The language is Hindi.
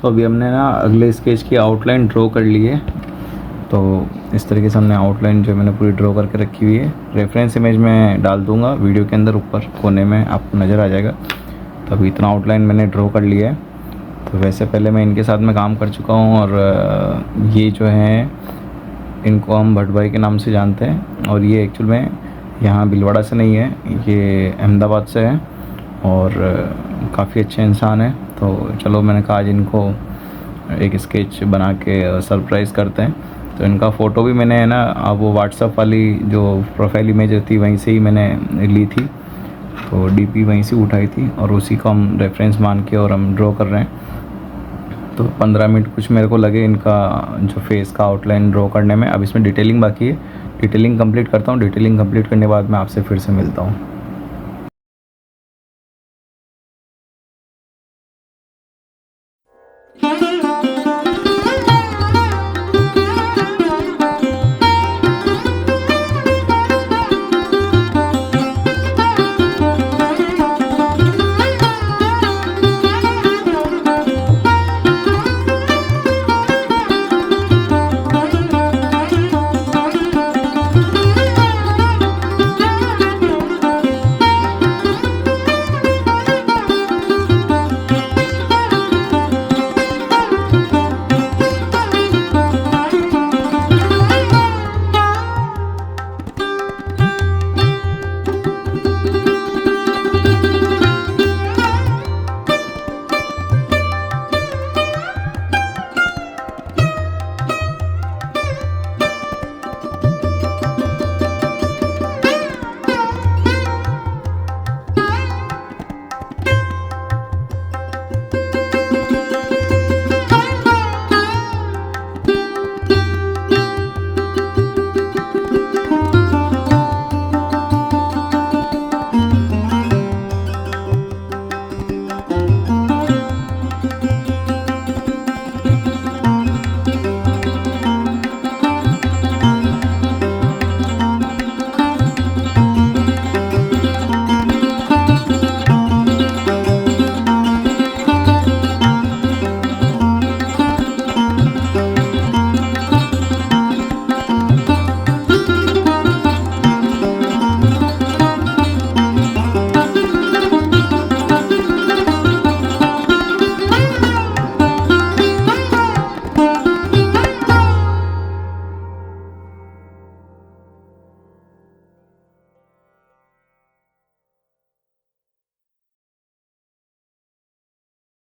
तो अभी हमने ना अगले स्केच की आउटलाइन ड्रॉ कर ली है। तो इस तरीके से हमने आउटलाइन जो मैंने पूरी ड्रॉ करके रखी हुई है। रेफरेंस इमेज मैं डाल दूंगा वीडियो के अंदर, ऊपर कोने में आपको नज़र आ जाएगा। तो अभी इतना आउटलाइन मैंने ड्रॉ कर लिया है। तो वैसे पहले मैं इनके साथ में काम कर चुका हूँ, और ये जो है इनको हम भट्ट भाई के नाम से जानते हैं, और ये एक्चुअल में यहाँ भीलवाड़ा से नहीं है, ये अहमदाबाद से है, और काफ़ी अच्छे इंसान हैं। तो चलो मैंने कहा आज इनको एक स्केच बना के सरप्राइज़ करते हैं। तो इनका फ़ोटो भी मैंने है ना, अब वो व्हाट्सअप वाली जो प्रोफाइल इमेज थी वहीं से ही मैंने ली थी, तो डीपी वहीं से उठाई थी, और उसी को हम रेफरेंस मान के और हम ड्रॉ कर रहे हैं। तो 15 मिनट कुछ मेरे को लगे इनका जो फेस का आउटलाइन ड्रॉ करने में। अब इसमें डिटेलिंग बाकी है, डिटेलिंग कंप्लीट करता हूँ। डिटेलिंग कंप्लीट करने के बाद मैं आपसे फिर से मिलता हूँ।